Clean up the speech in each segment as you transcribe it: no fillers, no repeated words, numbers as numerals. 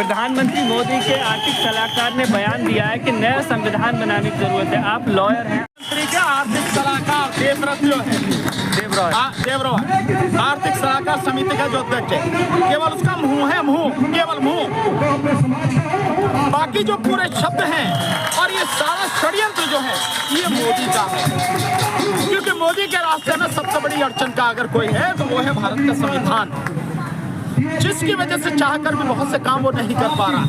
प्रधानमंत्री मोदी के आर्थिक सलाहकार ने बयान दिया है कि नया संविधान बनाने की जरूरत है। आप लॉयर हैं। मंत्री के आर्थिक सलाहकार देवव्रत जो है देवव्रत आर्थिक सलाहकार समिति का जो अध्यक्ष है, केवल उसका मुंह है, मुंह, केवल मुंह, बाकी जो पूरे शब्द हैं और ये सारा षड्यंत्र जो है ये मोदी का है। क्योंकि मोदी के रास्ते में सबसे बड़ी अड़चन का अगर कोई है तो वो है भारत का संविधान, जिसकी वजह से चाहकर भी बहुत से काम वो नहीं कर पा रहा।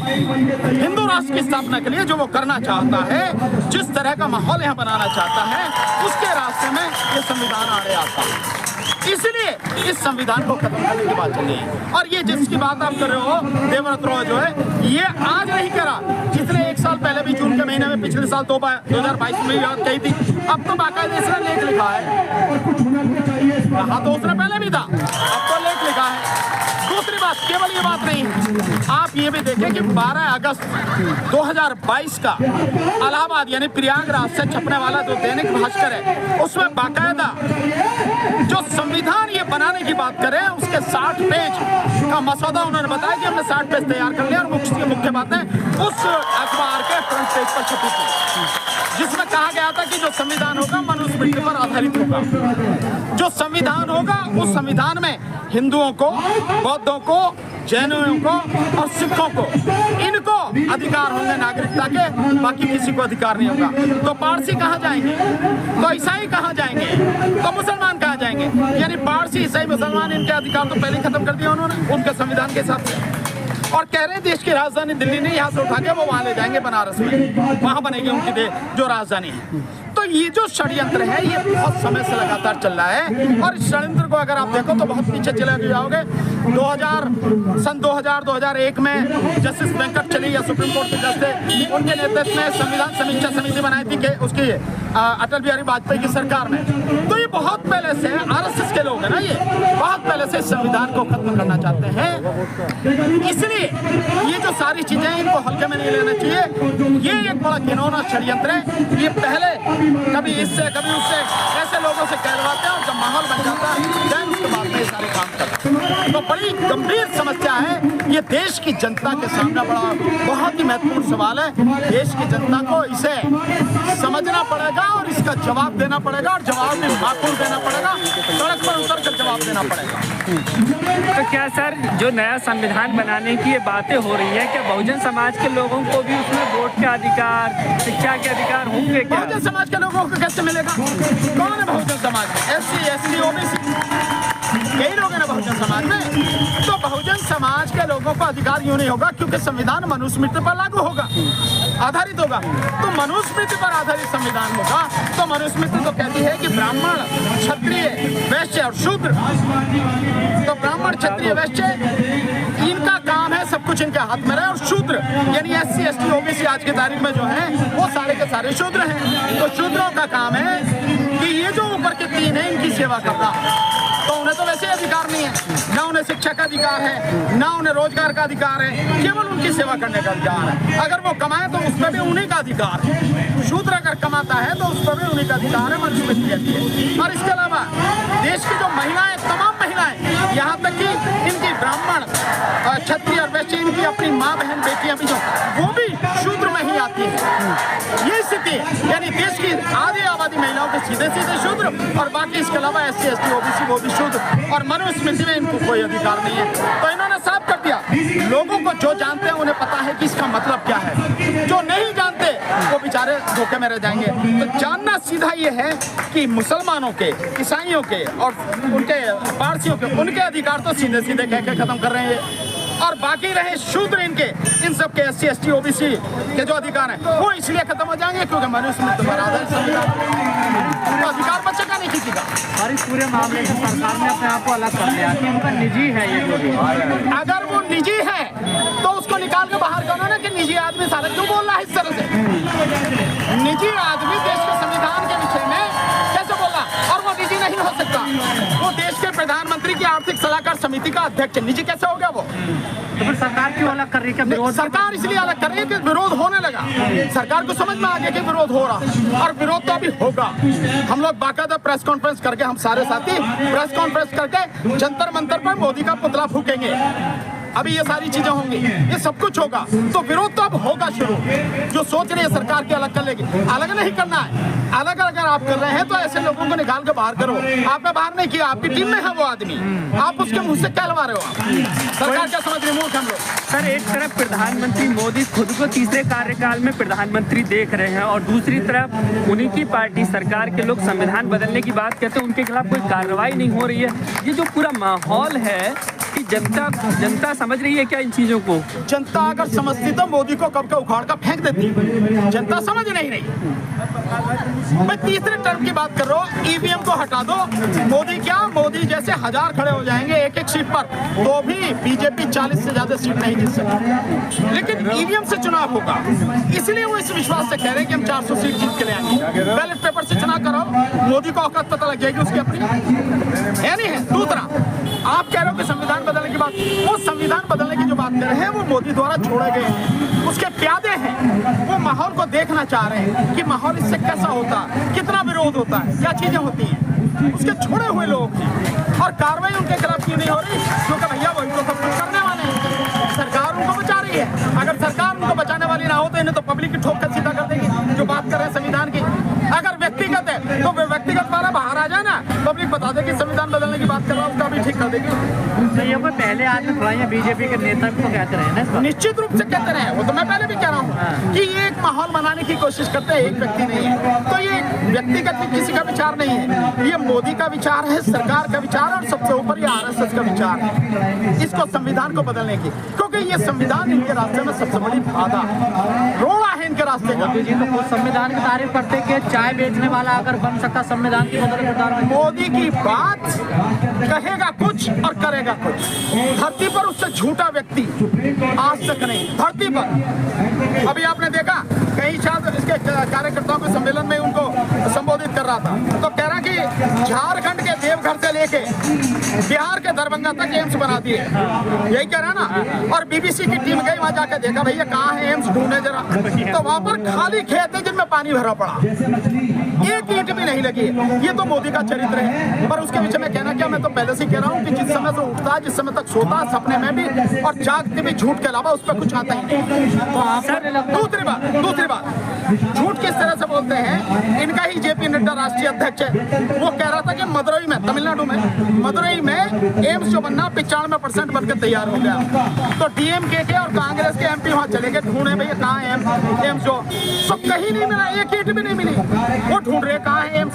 हिंदू राष्ट्र की स्थापना के लिए जो वो करना चाहता है, जिस तरह का माहौल यहाँ बनाना चाहता है, उसके रास्ते में ये संविधान आड़े आता है। इसलिए इस संविधान को खत्म करने की बात चल रही है। और ये जिसकी बात आप कर रहे हो देवव्रत रॉय जो है, ये आज नहीं करा, इसने 1 साल पहले भी जून के महीने में पिछले साल 2022 में बात कही थी। अब तो बाकायदा इसने लेख लिखा है, हाँ तो उसने पहले भी था, अब तो लेख लिखा है। दूसरी बात, केवल ये बात नहीं, आप ये भी देखें कि 12 अगस्त 2022 का इलाहाबाद यानी प्रयागराज से छपने वाला जो दैनिक भास्कर है, उसमें बाकायदा जो संविधान ये बनाने की बात करें उसके 60 पेज का मसौदा उन्होंने बताया कि हमने 60 पेज तैयार कर लिया। और मुख्य बातें उस अखबार के फ्रंट पेज पर छपी थी, जिसमें कहा गया था कि जो संविधान होगा मनुस्मृति पर आधारित होगा। जो संविधान होगा उस संविधान में हिंदुओं को, बौद्धों को, जैनों को और सिखों को, इनको अधिकार होंगे नागरिकता के, बाकी किसी को अधिकार नहीं होगा। तो पारसी कहाँ जाएंगे, तो ईसाई कहाँ जाएंगे, तो मुसलमान कहाँ जाएंगे। यानी पारसी, ईसाई, मुसलमान, इनके अधिकार तो पहले खत्म कर दिया उन्होंने उनके संविधान के हिसाब से। और कह रहे हैं देश की राजधानी दिल्ली नहीं, यहाँ से उठा के वो वहाँ ले जाएंगे बनारस में, वहाँ बनेगी उनकी जो राजधानी है। तो ये जो षड्यंत्र है ये बहुत समय से लगातार चल रहा है। और इस षड्यंत्र को अगर आप देखो तो बहुत पीछे चले जाओगे। 2001 में जस्टिस वेंकट चली या सुप्रीम कोर्ट के जज थे, उनके नेतृत्व में संविधान समीक्षा समिति बनाई थी कि उसकी अटल बिहारी वाजपेयी की सरकार में। तो ये बहुत पहले से आरएसएस के लोग हैं ना, ये बहुत पहले से संविधान को खत्म करना चाहते हैं। इसलिए ये जो सारी चीजें इनको हल्के में नहीं लेना चाहिए। ये एक बड़ा घिनौना षड्यंत्र है। ये पहले कभी इससे कभी उससे ऐसे लोगों से कहलवाते हैं और जब माहौल बन जाता है उसके बाद में सारे काम करते हैं। तो बड़ी गंभीर समस्या है। ये देश की जनता के सामने बड़ा बहुत ही महत्वपूर्ण सवाल है। देश की जनता को इसे समझना पड़ेगा और इसका जवाब देना पड़ेगा, और जवाब भी माकूल देना पड़ेगा, सड़क पर उतर कर जवाब देना पड़ेगा। तो क्या सर, जो नया संविधान बनाने की ये बातें हो रही है, क्या बहुजन समाज के लोगों को भी उसमें वोट के अधिकार, शिक्षा के अधिकार होंगे क्या? बहुजन समाज के लोगों को कैसे मिलेगा? कौन है बहुजन समाज में? SC, ST, OBC, यही लोग हैं ना बहुजन समाज में। तो बहुजन समाज के लोगों को अधिकार यूं नहीं होगा क्योंकि संविधान मनुस्मृति पर लागू होगा, आधारित होगा। तो मनुस्मृति पर आधारित संविधान होगा तो मनुस्मृति तो कहती है कि ब्राह्मण, क्षत्रिय, वैश्य और शूद्र, तो ब्राह्मण, क्षत्रिय, वैश्य इनका काम है सब कुछ इनके हाथ में रहे, और शूद्र यानी SC, ST, OBC आज की तारीख में जो है वो सारे के सारे शूद्र हैं। तो शूद्रों का काम है कि ये जो ऊपर के 3 हैं इनकी सेवा करना। तो उन्हें तो वैसे अधिकार नहीं है, ना उन्हें शिक्षा का अधिकार है, ना उन्हें रोजगार का अधिकार है, केवल उनकी सेवा करने का अधिकार है। अगर वो कमाए तो उस पर भी उन्हीं का अधिकार है। शूद्र अगर कमाता है तो उस पर भी उन्हीं का अधिकार है, मनुस्मृति कहती है। और इसके अलावा देश की जो महिलाएं, तमाम महिलाएं, यहाँ तक कि इनकी ब्राह्मण, क्षत्रिय और वैश्य, इनकी अपनी माँ, बहन, बेटियां भी जो, वो भी शूद्र में ही आती है। ये स्थिति यानी देश की आधी आबादी महिलाओं के सीधे सीधे शूद्र, और बाकी इसके अलावा SC, ST, OBC वो भी शूद्र, और मनुस्मृति में इनको कोई अधिकार नहीं है। तो इन्होंने साफ कर दिया, लोगों को जो जानते हैं उन्हें पता है कि इसका मतलब क्या है, जो नहीं जानते वो बेचारे धोखे में रह जाएंगे। तो जानना सीधा ये है कि मुसलमानों के, ईसाइयों के और उनके पारसियों के, उनके अधिकार तो सीधे सीधे कह के खत्म कर रहे हैं, और बाकी रहे शूद्र इनके, इन सब के SC, ST, OBC के जो अधिकार हैं वो इसलिए खत्म हो जाएंगे क्योंकि मनुस्मृति पर आधारित संविधान, तो अधिकार बचेगा नहीं किसी का। और इस पूरे मामले से सरकार ने अपने आप को अलग कर लिया कि उनका निजी है ये जो भी। अगर वो निजी है तो उसको निकाल के बाहर करो ना, कि निजी आदमी सारा क्यों बोल रहा है इस तरह से। निजी आदमी देश के संविधान के विषय में कैसे बोला, और वो निजी नहीं हो सकता। वो देश के प्रधानमंत्री की आर्थिक सलाहकार समिति का अध्यक्ष, निजी कैसे हो गया वो? तो फिर सरकार क्यों अलग कर रही है? विरोध सरकार इसलिए अलग कर रही है कि विरोध होने लगा, सरकार को समझ में आ गया कि विरोध हो रहा, और विरोध तो अभी होगा। हम लोग बाकायदा प्रेस कॉन्फ्रेंस करके, हम सारे साथी प्रेस कॉन्फ्रेंस करके जंतर मंतर पर मोदी का पुतला फूकेंगे। अभी ये सारी चीजें होंगी, ये सब कुछ होगा, तो विरोध तो अब होगा शुरू। जो सोच रही है सरकार की अलग कर लेगी, अलग नहीं करना है। अलग अगर आप कर रहे हैं तो ऐसे लोगों को निकाल के बाहर करो। आपने बाहर नहीं किया, आपकी टीम में है वो आदमी, आप उसके मुंह से क्या लगा रहे हो? आप सरकार क्या समझ रही मूर्ख हम लोग। सर, एक तरफ प्रधानमंत्री मोदी खुद को तीसरे कार्यकाल में प्रधानमंत्री देख रहे हैं और दूसरी तरफ उन्हीं की पार्टी सरकार के लोग संविधान बदलने की बात कहते हैं, उनके खिलाफ कोई कार्रवाई नहीं हो रही है। ये जो पूरा माहौल है कि जनता समझ रही है क्या इन चीजों को? जनता अगर समझती तो मोदी को कब का उखाड़ कर फेंक देती। जनता समझ नहीं रही। मैं तीसरे टर्म की बात कर रहा हूँ, ईवीएम को हटा दो। मोदी जैसे 1000 खड़े हो जाएंगे एक एक सीट पर, तो भी बीजेपी 40 से ज्यादा सीट नहीं जीत सकती। लेकिन ईवीएम से चुनाव होगा, इसलिए वो इस विश्वास से कह रहे हैं कि हम 400 सीट जीत के ले आएंगे। बैलेट पेपर से चुनाव कराओ, मोदी को औकात पता लग जाएगी उसकी अपनी है नहीं है। दूसरा, आप कह रहे हो कि संविधान बदलने की बात, वो संविधान बदलने की जो बात कर रहे हैं वो मोदी द्वारा छोड़े गए हैं, उसके प्यादे हैं। वो माहौल को देखना चाह रहे हैं कि माहौल इससे कैसा होता है, कितना विरोध होता है, क्या चीजें होती हैं। उसके छोड़े हुए लोग हैं और कार्रवाई उनके खिलाफ क्यों नहीं हो रही? क्योंकि भैया वही तो सब कुछ करने वाले हैं। सरकार उनको बचा रही है। अगर सरकार उनको बचाने वाली ना हो तो इन्हें तो पब्लिक की ठोक कर सीधा कर देगी। जो बात कर रहे हैं संविधान की, अगर व्यक्तिगत है तो व्यक्तिगत वाला बाहर आ जाए ना, पब्लिक बता देगी संविधान बदलने की बात कर रहा है, उसका भी ठीक कर देगी। तो ये कोई पहले आज में थोड़ा बीजेपी के नेता को कहते रहे ना, निश्चित रूप से कहते रहे। वो तो मैं पहले भी कह रहा हूँ कि ये एक माहौल बनाने की कोशिश करते हैं, एक व्यक्ति नहीं है। तो ये व्यक्तिगत भी किसी का विचार नहीं है, ये मोदी का विचार है, सरकार का विचार है और सबसे ऊपर ये आरएसएस का विचार है इसको संविधान को बदलने की। क्योंकि ये संविधान इनके रास्ते में सबसे बड़ी बाधा, रोड़ा है इनके रास्ते का। मोदी जी तो खुद संविधान की तारीफ करते कि चाय बेचने वाला अगर बन सकता संविधान की बदल। मोदी की बात कहेगा कुछ और करेगा कुछ। धरती पर उससे झूठा व्यक्ति आज तक नहीं, धरती पर। अभी आपने देखा कहीं शायद इसके कार्यकर्ताओं के सम्मेलन में उनको संबोधित कर रहा था, तो कह रहा कि झारखंड के देवघर से लेके बिहार के दरभंगा तक एम्स बना दिए, यही कह रहा ना। और बीबीसी की टीम गई वहां जाकर देखा, भैया कहाँ है एम्स, ढूंढे जरा, तो वहां पर खाली खेत है जिनमें पानी भरा पड़ा, एक ईंट भी नहीं लगी। ये तो मोदी का चरित्र है। पर उसके पीछे मैं कहना क्या, मैं तो पहले से कह रहा हूँ कि जिस समय से उठता है, जिस समय तक सोता है, सपने में भी और जागते भी झूठ के अलावा उस पर कुछ आता ही नहीं। दूसरी बात, झूठ किस तरह से बोलते हैं, इनका ही जेपी नड्डा राष्ट्रीय अध्यक्ष है, वो कह रहा था कि मदुरई में, तमिलनाडु में मदुरई में एम्स जो बनना 95% बनकर तैयार हो गया। तो डीएमके के और कांग्रेस के एमपी वहां चले गए ढूंढे, भैया कहाँ है एम्स, जो तो कहीं नहीं मिला, एक ईंट भी नहीं मिली। वो ढूंढ रहे कहाँ है एम्स।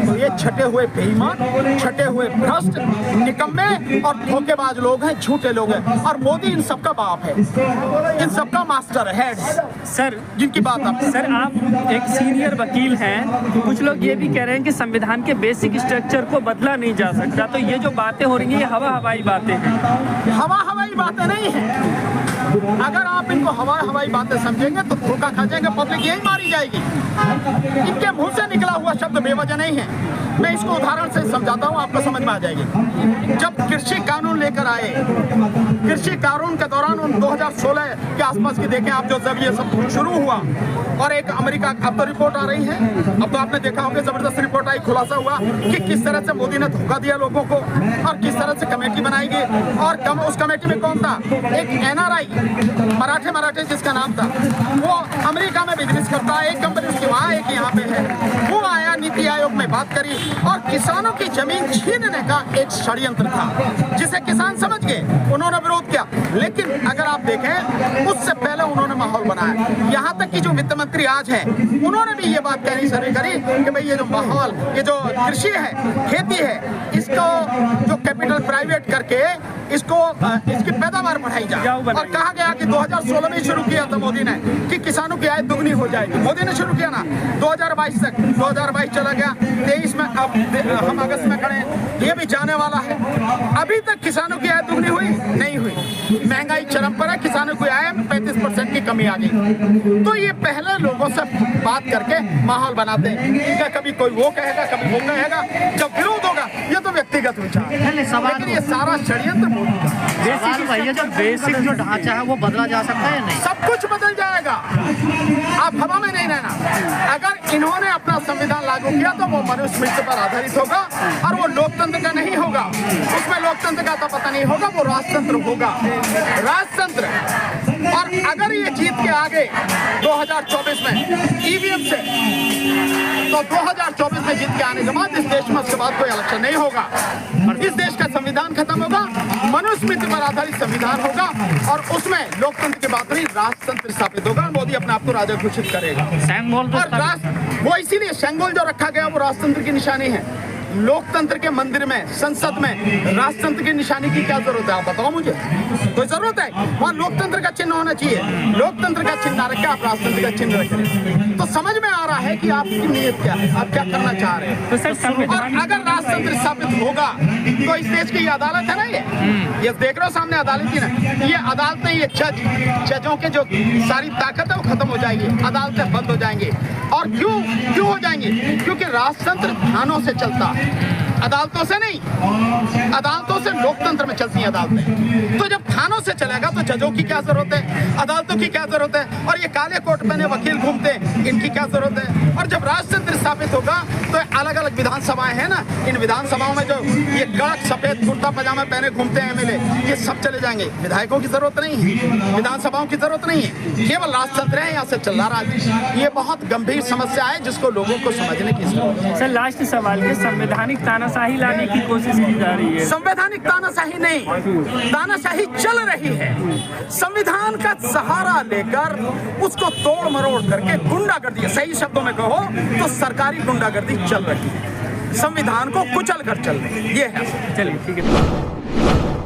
तो ये छटे हुए बेईमान, छटे हुए भ्रष्ट, निकम्मे और धोखेबाज लोग हैं, झूठे लोग हैं। और मोदी इन सबका बाप है, इन सबका मास्टर हेड सर, जिनकी बात आप आप एक सीनियर वकील हैं, कुछ लोग ये भी कह रहे हैं कि संविधान के बेसिक स्ट्रक्चर को बदला नहीं जा सकता। तो ये जो बातें हो रही हैं, ये हवाई बातें हैं। हवाई बातें नहीं है। अगर आप इनको हवाई बातें समझेंगे तो धोखा खा जाएंगे, पब्लिक यही मारी जाएगी। इनके मुंह से निकला हुआ शब्द बेवजह नहीं है। मैं इसको उदाहरण से समझाता हूँ, आपको समझ में आ जाएगी। जब कृषि कानून लेकर आए, कृषि कानून के दौरान उन 2016 के आसपास की देखें आप, जब ये सब शुरू हुआ और एक अमेरिका, अब तो रिपोर्ट आ रही है, अब तो आपने देखा होगा जबरदस्त रिपोर्ट आई, खुलासा हुआ कि किस तरह से मोदी ने धोखा दिया लोगों को और किस तरह से कमेटी बनाई गई। और उस कमेटी में कौन था? एक एनआरआई मराठे जिसका नाम था, वो अमेरिका में बिजनेस करता है, एक कंपनी उसकी वहाँ, एक यहाँ पे है। वो आया, नीति आयोग में बात करी और किसानों की जमीन छीनने का एक षड्यंत्र था, जिसे किसान समझ गए, उन्होंने विरोध किया। लेकिन अगर आप देखें, उससे पहले उन्होंने माहौल बनाया। यहाँ तक कि जो वित्त मंत्री आज है, उन्होंने भी ये बात कहनी शुरू करी कि भाई ये जो माहौल, ये जो कृषि है, खेती है, इसको जो कैपिटल प्राइवेट करके इसको इसकी पैदावार बढ़ाई जाए। और कहा गया कि 2016 में शुरू किया था मोदी ने कि किसानों की आय दुगनी हो जाएगी। मोदी ने शुरू किया ना, 2022 तक, 2022 चला गया, 23 में, अब हम अगस्त में खड़े हैं, ये भी जाने वाला है। अभी तक किसानों की आय दुगनी हुई नहीं हुई। महंगाई चरम पर है, किसानों की आय में 35% की कमी आ गई। तो ये पहले लोगों से बात करके माहौल बनाते हैं। इनका कभी कोई वो कहेगा, कभी वो कहेगा, जब विरोध होगा ये तो व्यक्तिगत विचार, लेकिन ये सारा षड्यंत्र भैया जो बेसिक जो ढांचा है वो बदला जा सकता है या नहीं? सब कुछ बदल जाएगा। आप हवा में नहीं रहना। अगर इन्होंने अपना संविधान लागू किया तो वो मनुस्मृति पर आधारित होगा और वो लोकतंत्र का नहीं होगा। उसमें लोकतंत्र का तो पता नहीं होगा, वो राजतंत्र होगा, राजतंत्र। और अगर ये जीत के आगे 2024 में ईवीएम से, तो 2024 में जीत के आने के बाद इस देश में उसके बाद कोई इलेक्शन नहीं होगा। इस देश का संविधान खत्म होगा, मनुस्मृति पर आधारित संविधान होगा और उसमें लोकतंत्र की बात नहीं, राजतंत्र स्थापित होगा। मोदी अपने आप को राजा घोषित करेगा। और वो इसीलिए शेंगोल जो रखा गया वो राजतंत्र की निशानी है। लोकतंत्र के मंदिर में, संसद में राजतंत्र की निशानी की क्या जरूरत है? आप बताओ मुझे, कोई जरूरत है? वहाँ लोकतंत्र का चिन्ह होना चाहिए। लोकतंत्र का चिन्ह रखे, आप राजतंत्र का चिन्ह रखें। तो समझ में आ रहा है कि आपकी नीयत क्या है, आप क्या करना चाह रहे हैं। और अगर राजतंत्र स्थापित होगा तो इस देश की अदालत है ना, ये देख रहे हो सामने अदालत ही ना, ये अदालतें, ये जजों के जो सारी ताकत है वो खत्म हो जाएगी, अदालतें बंद हो जाएंगी। और क्यों हो जाएंगी? क्योंकि राजतंत्र थानों से चलता है, अदालतों से नहीं। अदालतों से लोकतंत्र में चलती हैं अदालतें। तो जब थानों से चलेगा तो जजों की क्या जरूरत है, अदालतों की क्या जरूरत है? और ये काले कोट पहने वकील घूमते हैं, इनकी क्या जरूरत है? और जब राजतंत्र स्थापित होगा तो अलग अलग विधानसभाएं हैं ना, इन विधानसभाओं में जो ये कड़क सफेद कुर्ता पजामा पहने घूमते हैं एमएलए, ये सब चले जाएंगे। विधायकों की जरूरत नहीं है, विधानसभाओं की जरूरत नहीं है, केवल राजतंत्र है, यहाँ से चल रहा है। ये बहुत गंभीर समस्या है जिसको लोगों को समझने की जरूरत है। सर, लास्ट सवाल है, संवैधानिक तानाशाही लाने की कोशिश की जा रही है। संवैधानिक तानाशाही नहीं, तानाशाही चल रही है। संविधान का सहारा लेकर उसको तोड़ मरोड़ करके गुंडागर्दी, सही शब्दों में कहो तो सरकारी गुंडागर्दी चल रही है। संविधान को कुचल कर चल रही है, ये है। चलिए, ठीक है।